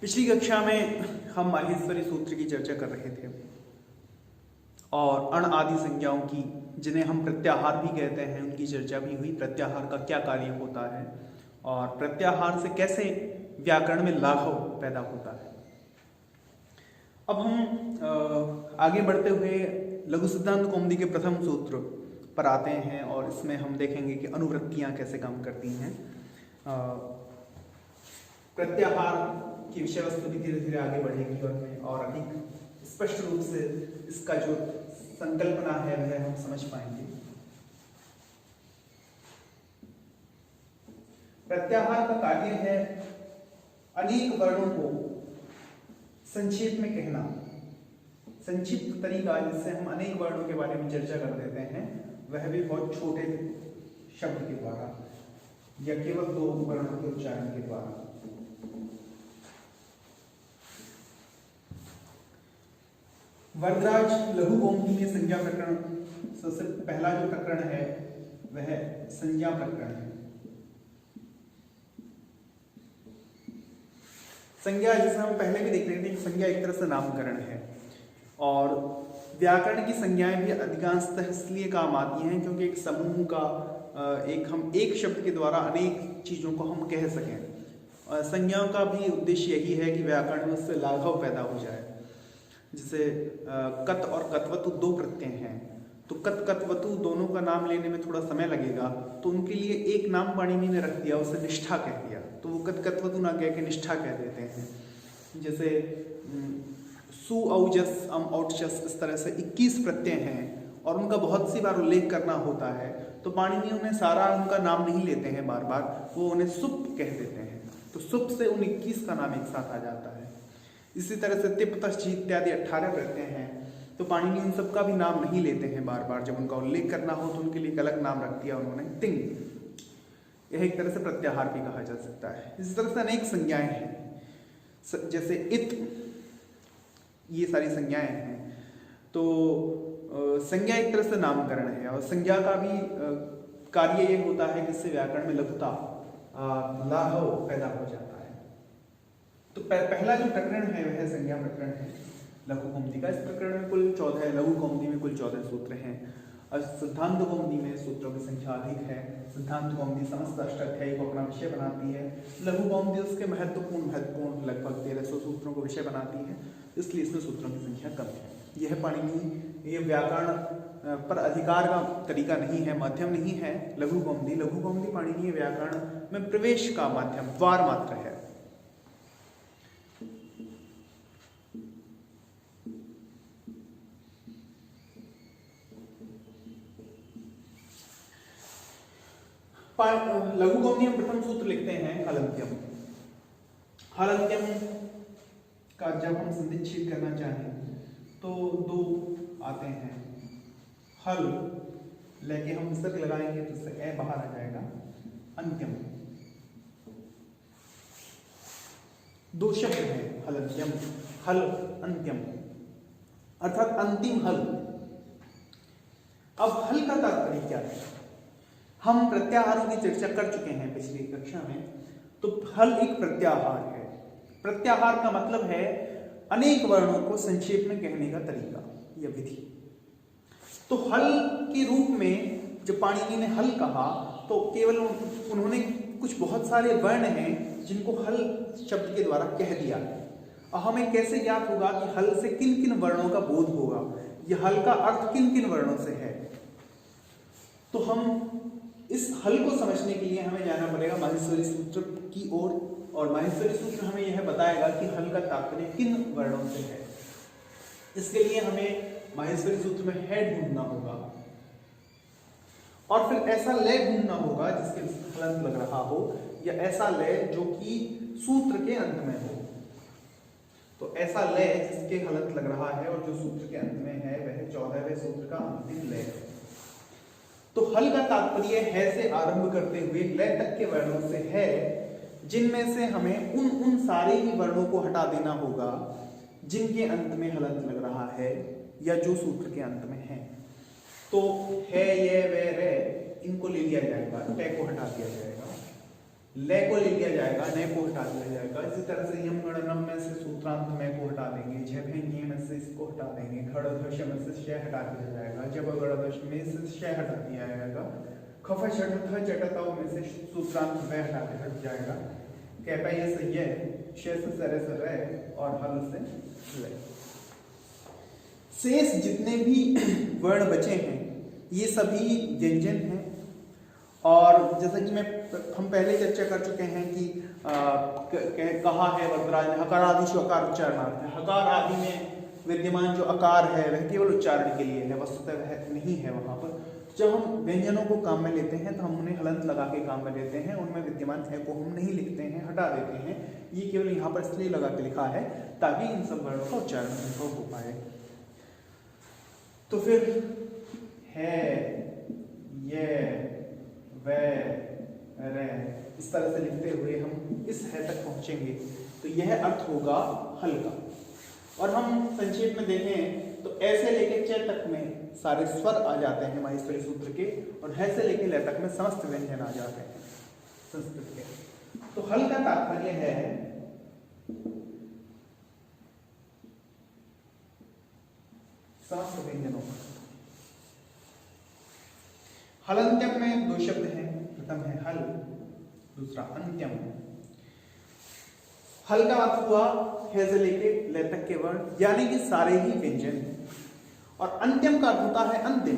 पिछली कक्षा में हम माहेश्वरी सूत्र की चर्चा कर रहे थे और अण आदि संज्ञाओं की, जिन्हें हम प्रत्याहार भी कहते हैं, उनकी चर्चा भी हुई। प्रत्याहार का क्या कार्य होता है और प्रत्याहार से कैसे व्याकरण में लाघव पैदा होता है। अब हम आगे बढ़ते हुए लघु सिद्धांत कौमुदी के प्रथम सूत्र पर आते हैं और इसमें हम देखेंगे कि अनुवृत्तियां कैसे काम करती हैं। प्रत्याहार की विषय वस्तु भी धीरे धीरे आगे बढ़ेगी और अधिक स्पष्ट रूप से इसका जो संकल्पना है वह हम समझ पाएंगे। प्रत्याहार का कार्य है अनेक वर्णों को संक्षेप में कहना, संक्षिप्त तरीका जिससे हम अनेक वर्णों के बारे में चर्चा कर देते हैं, वह भी बहुत छोटे शब्द के द्वारा या केवल दो वर्णों के उच्चारण के द्वारा। वरदराज लघु कौमुदी में संज्ञा प्रकरण, सबसे पहला जो प्रकरण है वह संज्ञा प्रकरण है। संज्ञा, जिसे हम पहले भी देख रहे थे, संज्ञा एक तरह से नामकरण है और व्याकरण की संज्ञाएं भी अधिकांशतः इसलिए काम आती हैं क्योंकि एक समूह का हम एक शब्द के द्वारा अनेक चीजों को हम कह सकें। संज्ञाओं का भी उद्देश्य यही है कि व्याकरण में उससे लाघव पैदा हो जाए। जैसे कत और कत्वतु दो प्रत्यय हैं, तो कत कत्वतु दोनों का नाम लेने में थोड़ा समय लगेगा, तो उनके लिए एक नाम पाणिनि ने रख दिया, उसे निष्ठा कह दिया, तो वो कत कत्वतु ना कह के निष्ठा कह देते हैं। जैसे सु औजस अम औटचस, इस तरह से 21 प्रत्यय हैं और उनका बहुत सी बार उल्लेख करना होता है, तो पाणिनि उन्हें सारा उनका नाम नहीं लेते हैं बार बार, वो उन्हें सुप कह देते हैं, तो सुप से उन 21 का नाम एक साथ आ जाता है। इसी तरह से तिप तश इत्यादि 18 प्रत्यय हैं, तो पाणिनि उन सबका भी नाम नहीं लेते हैं बार बार, जब उनका उल्लेख करना हो तो उनके लिए एक अलग नाम रख दिया उन्होंने, तिंग। यह एक तरह से प्रत्याहार भी कहा जा सकता है। इसी तरह से अनेक संज्ञाएं हैं, जैसे इत, ये सारी संज्ञाएं हैं। तो संज्ञा एक तरह से नामकरण है और संज्ञा का भी कार्य ये होता है जिससे व्याकरण में लघुता, लाघव पैदा हो जाता है। तो पहला जो प्रकरण है वह संज्ञा प्रकरण है लघु कौमुदी का। इस प्रकरण में कुल 14, लघु कौमुदी में कुल 14 सूत्र हैं और सिद्धांत कौमुदी में सूत्रों की संख्या अधिक है। सिद्धांत कौमुदी समस्त अष्टाध्यायी को अपना विषय बनाती है, लघु कौमुदी उसके महत्वपूर्ण लगभग 1300 सूत्रों को विषय बनाती है, इसलिए इसमें सूत्रों की संख्या कम है। यह पाणिनि, ये व्याकरण पर अधिकार का तरीका नहीं है, माध्यम नहीं है लघु कौमुदी पाणिनि व्याकरण में प्रवेश का माध्यम, द्वार मात्र है। लघु कौमुदी में प्रथम सूत्र लिखते हैं हलंत्यम। हलंत्यम का जब हम संधिच्छेद करना चाहें तो दो आते हैं, हल लेके हम विसर्ग लगाएंगे तो इससे ए बाहर आ जाएगा, अंत्यम। दो शब्द हैं हलंत्यम, हल अंत्यम, अर्थात अंतिम हल। अब हल का तात्पर्य क्या है? हम प्रत्याहारों की चर्चा कर चुके हैं पिछली कक्षा में, तो हल एक प्रत्याहार है। प्रत्याहार का मतलब है अनेक वर्णों को संक्षेप में कहने का तरीका या विधि। तो हल के रूप में जब पाणिनि ने हल कहा तो केवल उन्होंने कुछ बहुत सारे वर्ण हैं जिनको हल शब्द के द्वारा कह दिया। और हमें कैसे ज्ञात होगा कि हल से किन किन वर्णों का बोध होगा, यह हल का अर्थ किन किन वर्णों से है? तो हम इस हल को समझने के लिए हमें जाना पड़ेगा माहेश्वरी सूत्र की ओर, और माहेश्वरी सूत्र हमें यह बताएगा कि हल का तात्पर्य किन वर्णों से है। इसके लिए हमें माहेश्वरी सूत्र में है ढूंढना होगा और फिर ऐसा लय ढूंढना होगा जिसके हलंत लग रहा हो, या ऐसा लय जो कि सूत्र के अंत में हो। तो ऐसा लय जिसके हलंत लग रहा है और जो सूत्र के अंत में है वह 14वें सूत्र का अंतिम लय है। तो हल का तात्पर्य है से आरंभ करते हुए लय तक के वर्णों से है, जिनमें से हमें उन सारे ही वर्णों को हटा देना होगा जिनके अंत में हलंत लग रहा है या जो सूत्र के अंत में है। तो है, ये, वे, रे, इनको ले लिया जाएगा, टे को हटा दिया जाएगा, ले को ले लिया जाएगा, ने को हटा दिया जाएगा। इसी तरह से यम गणनम में से सूत्रांत में को हटा देंगे, झभेंगे में से इसको हटा देंगे, खड़ध्वश में से शय हटा दिया जाएगा, जब गणध्वश में से शय हटा दिया जाएगा, खफ चटथ चटताओं में से सूत्रांत वह हटा के हट जाएगा। कहपा ये सही है, शय से सरे से रह और हल से ले। शेष जितने भी वर्ण बचे हैं ये सभी व्यंजन हैं। और जैसा कि हम पहले चर्चा कर चुके हैं कि कहा है वरदराज ने हकार आदि अकार उच्चारणार्थ है। हकार आदि में विद्यमान जो अकार है वह केवल उच्चारण के लिए है, वस्तुतः वह नहीं है वहां पर। जब हम व्यंजनों को काम में लेते हैं तो हम उन्हें हलंत लगा के काम में लेते हैं, उनमें विद्यमान है को हम नहीं लिखते हैं, हटा देते हैं। ये केवल यहाँ पर इसलिए लगा के लिखा है ताकि इन सब वर्णों का उच्चारण संभव हो पाए। तो फिर है, ये, वे, रे, इस तरह से लिखते हुए हम इस है तक पहुंचेंगे तो यह अर्थ होगा हल का। और हम संक्षेप में देखें तो ऐसे लेके च तक में सारे स्वर आ जाते हैं माहेश्वरी सूत्र के, और है से लेके ल तक में समस्त व्यंजन आ जाते हैं संस्कृत के। तो हल का तात्पर्य है समस्त व्यंजनों का। हलंत्यम में दो शब्द हैं, प्रथम है हल, दूसरा अंत्यम। हल का अर्थ हुआ है से लेके ले तक के वर्ण, यानी कि सारे ही व्यंजन। और अंत्यम का अर्थ होता है अंतिम।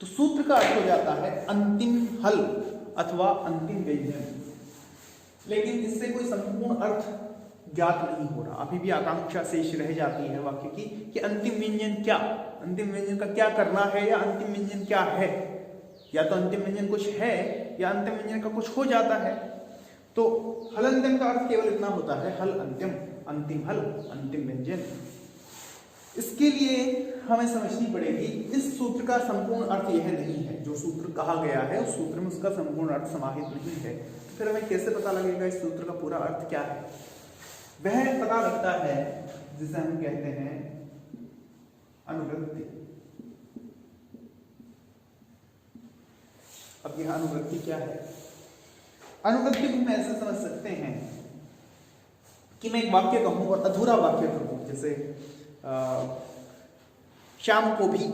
तो सूत्र का अर्थ हो जाता है अंतिम हल अथवा अंतिम व्यंजन। लेकिन इससे कोई संपूर्ण अर्थ ज्ञात नहीं हो रहा, अभी भी आकांक्षा शेष रह जाती है वाक्य की कि अंतिम व्यंजन क्या, अंतिम व्यंजन का क्या करना है, या अंतिम व्यंजन क्या है। या तो अंतिम व्यंजन कुछ है या अंतिम व्यंजन का कुछ हो जाता है। तो हल अंतिम का अर्थ केवल इतना होता है, हल अंतिम, अंतिम हल, अंतिम व्यंजन। इसके लिए हमें समझनी पड़ेगी इस सूत्र का संपूर्ण अर्थ यह नहीं है। जो सूत्र कहा गया है उस सूत्र में उसका संपूर्ण अर्थ समाहित नहीं है। तो फिर हमें कैसे पता लगेगा इस सूत्र का पूरा अर्थ क्या है? वह पता लगता है जिसे हम कहते हैं अनुवृत्ति। अब यह अनुवृत्ति क्या है? अनुवृत्ति को हम ऐसे समझ सकते हैं कि मैं एक वाक्य कहूं और अधूरा वाक्य कहूं, जैसे शाम को भी,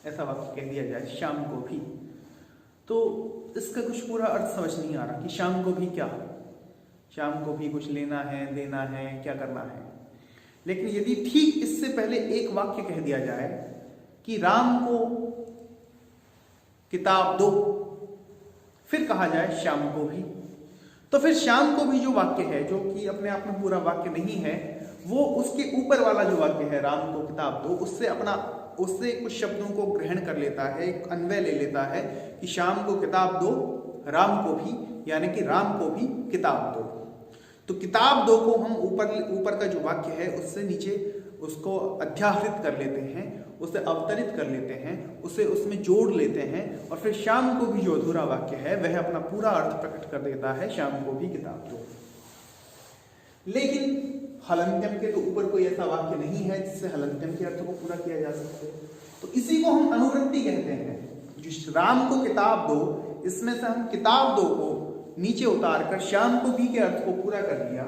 ऐसा वाक्य कह दिया जाए शाम को भी, तो इसका कुछ पूरा अर्थ समझ नहीं आ रहा कि शाम को भी क्या, शाम को भी कुछ लेना है, देना है, क्या करना है। लेकिन यदि ठीक इससे पहले एक वाक्य कह दिया जाए कि राम को किताब दो, फिर कहा जाए शाम को भी, तो फिर शाम को भी जो वाक्य है, जो कि अपने आप में पूरा वाक्य नहीं है, वो उसके ऊपर वाला जो वाक्य है राम को किताब दो, उससे कुछ शब्दों को ग्रहण कर लेता है, एक अन्वय ले लेता है कि शाम को किताब दो, राम को भी, यानी कि राम को भी किताब दो। तो किताब दो को हम ऊपर का जो वाक्य है उससे नीचे उसको अध्याहृत कर लेते हैं, उसे अवतरित कर लेते हैं, उसे उसमें जोड़ लेते हैं, और फिर शाम को भी जो अधूरा वाक्य है वह अपना पूरा अर्थ प्रकट कर देता है, शाम को भी किताब दो। लेकिन हलंत्यम के तो ऊपर कोई ऐसा वाक्य नहीं है जिससे हलंत्यम के अर्थ को पूरा किया जा सके। तो इसी को हम अनुवृत्ति कहते हैं। जो राम को किताब दो, इसमें से हम किताब दो को नीचे उतार कर शाम को भी के अर्थ को पूरा कर दिया।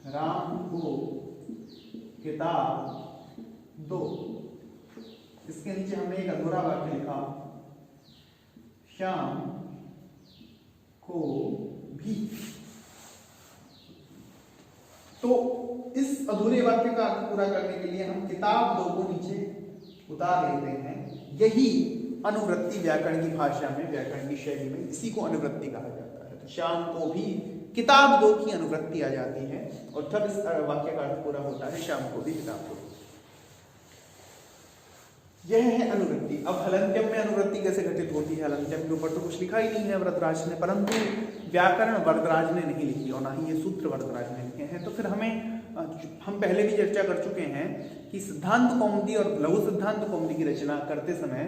राम को किताब दो, इसके नीचे हमने एक अधूरा वाक्य लिखा, शाम को भी। तो इस अधूरे वाक्य का अर्थ पूरा करने के लिए हम किताब दो को नीचे उतार लेते हैं। यही अनुवृत्ति व्याकरण की भाषा में, व्याकरण की शैली में इसी को अनुवृत्ति कहा जाता है। तो शाम को भी किताब दो की अनुवृत्ति आ जाती है और तब इस वाक्य का अर्थ पूरा होता है, शाम को भी किताब दो। यह है अनुवृत्ति। अब हलंत्यम में अनुवृत्ति कैसे घटित होती है? हलंत्यम के ऊपर तो कुछ लिखा ही नहीं है वरदराज ने, परंतु व्याकरण वरदराज ने नहीं लिखी और ना ही ये सूत्र वरदराज ने लिखे हैं। तो फिर हम पहले भी चर्चा कर चुके हैं कि सिद्धांत कौमुदी और लघु सिद्धांत कौमुदी की रचना करते समय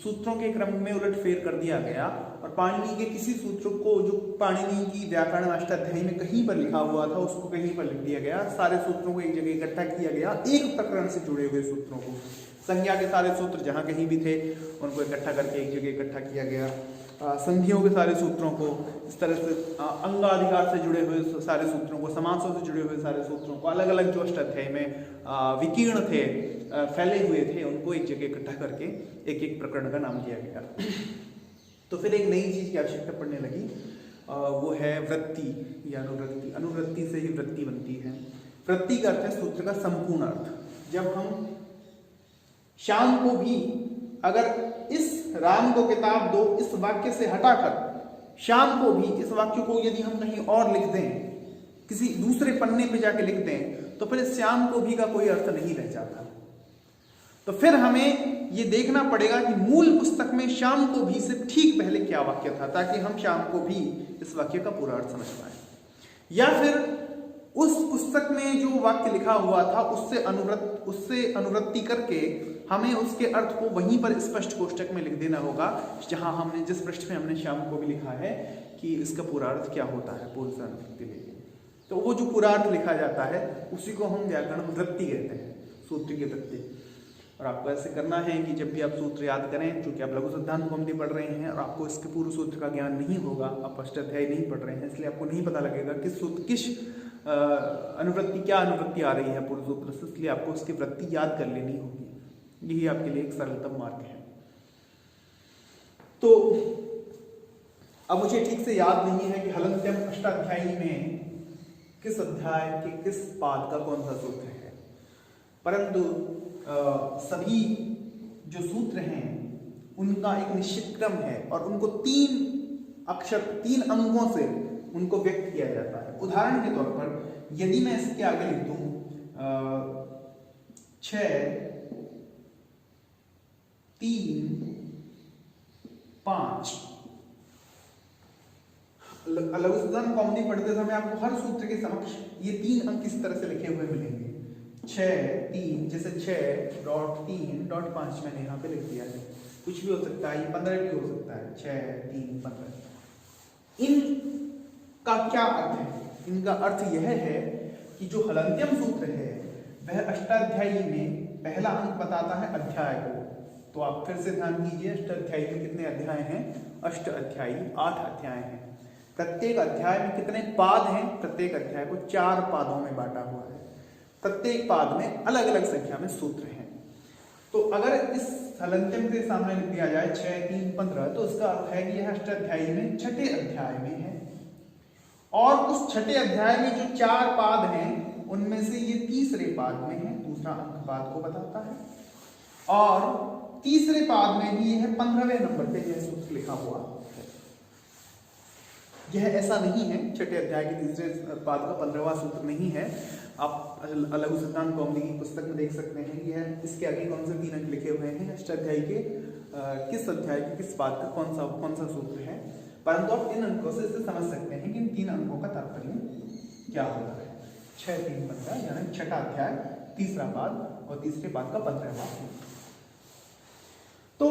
सूत्रों के क्रम में उलटफेर कर दिया गया और पाणिनि के किसी सूत्र को, जो पाणिनि की व्याकरण अष्टाध्यायी में कहीं पर लिखा हुआ था, उसको कहीं पर लिख दिया गया। सारे सूत्रों को एक जगह इकट्ठा किया गया, एक प्रकरण से जुड़े हुए सूत्रों को, संज्ञा के सारे सूत्र जहां कहीं भी थे उनको इकट्ठा करके एक जगह इकट्ठा किया गया। संधियों के सारे सूत्रों को, इस तरह से अंगाधिकार से जुड़े हुए सारे सूत्रों को, समासों से जुड़े हुए सारे सूत्रों को, अलग अलग जो अष्टाध्यायी में विकीर्ण थे, फैले हुए थे, उनको एक जगह इकट्ठा करके एक एक प्रकरण का नाम दिया गया। तो फिर एक नई चीज की आवश्यकता पड़ने लगी, वो है वृत्ति या अनुवृत्ति। अनुवृत्ति से ही वृत्ति बनती है। वृत्ति का अर्थ है सूत्र का संपूर्ण अर्थ। जब हम श्याम को भी, अगर इस राम को किताब दो इस वाक्य से हटाकर श्याम को भी इस वाक्य को यदि हम कहीं और लिख दें, किसी दूसरे पन्ने पे जाके लिख दें, तो फिर श्याम को भी का कोई अर्थ नहीं रह जाता। तो फिर हमें ये देखना पड़ेगा कि मूल पुस्तक में श्याम को भी से ठीक पहले क्या वाक्य था, ताकि हम श्याम को भी इस वाक्य का पूरा अर्थ समझ पाए। या फिर उस पुस्तक में जो वाक्य लिखा हुआ था उससे अनुवृत्ति करके हमें उसके अर्थ को वहीं पर स्पष्ट कोष्टक में लिख देना होगा, जहां हमने जिस पृष्ठ में हमने श्याम को भी लिखा है कि इसका पूरा अर्थ क्या होता है पूर्व से अनुवृत्ति लेके। तो वो जो पूरा अर्थ लिखा जाता है उसी को हम व्याकरण वृत्ति कहते हैं, सूत्र की वृत्ति। और आपको ऐसे करना है कि जब भी आप सूत्र याद करें, चूंकि आप लघु सिद्धांत कौमुदी पढ़ रहे हैं और आपको इसके पूर्व सूत्र का ज्ञान नहीं होगा, आप अष्टाध्यायी नहीं पढ़ रहे हैं, इसलिए आपको नहीं पता लगेगा किस सूत्र किस अनुवृत्ति क्या अनुवृत्ति आ रही है पूर्व सूत्र से, इसलिए आपको उसकी वृत्ति याद कर लेनी होगी। यही आपके लिए एक सरलतम मार्ग है। तो अब मुझे ठीक से याद नहीं है कि हलन्त्यम अष्टाध्यायी में किस अध्याय के किस पाद का कौन सा सूत्र है, परंतु सभी जो सूत्र हैं उनका एक निश्चित क्रम है और उनको 3 अंकों से उनको व्यक्त किया जाता है। उदाहरण के तौर पर यदि मैं इसके आगे लिख दूं 6 3 5, लघु सिद्धांत कौमुदी पढ़ते समय आपको हर सूत्र के समक्ष ये 3 अंक इस तरह से लिखे हुए मिलेंगे। 6 3, जैसे 6.3.5 मैंने यहाँ पे लिख दिया है, कुछ भी हो सकता है, ये 15 भी हो सकता है। 6 3 15। इनका क्या अर्थ है? इनका अर्थ यह है कि जो हलन्त्यम सूत्र है वह अष्टाध्यायी में पहला अंक बताता है अध्याय को। तो आप फिर से ध्यान दीजिए, अष्टाध्यायी में कितने अध्याय हैं? अष्ट अध्यायी 8 अध्याय हैं। प्रत्येक अध्याय में कितने पाद हैं? प्रत्येक अध्याय को 4 पादों में बांटा हुआ है। प्रत्येक पाद में अलग अलग संख्या में सूत्र हैं। तो अगर इस हलन्त्यम के सामने लिख दिया जाए 6 3 15, तो इसका अर्थ है कि यह अष्टाध्यायी में छठे अध्याय में है और उस छठे अध्याय में जो 4 पाद हैं उनमें से ये तीसरे पाद में है, दूसरा अंक पाद को बताता है, और तीसरे पाद में भी यह 15वें नंबर पे यह सूत्र लिखा हुआ है। यह ऐसा नहीं है, छठे अध्याय के तीसरे पाद का 15वां सूत्र नहीं है। आप लघु सिद्धांत कौमुदी की पुस्तक में देख सकते हैं कि यह इसके आगे कौन से 3 अंक लिखे हुए हैं, अष्टाध्यायी के किस अध्याय के किस पाद का कौन सा सूत्र है। परंतु आप इन अंकों से इसे समझ सकते हैं कि इन 3 अंकों का तात्पर्य क्या होता है। 6 3 15 यानी छठा अध्याय, तीसरा पाद और तीसरे पाद का 15वां। तो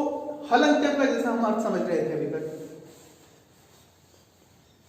हलन्त्यम का जैसा हम अर्थ समझ रहे थे अभी तक,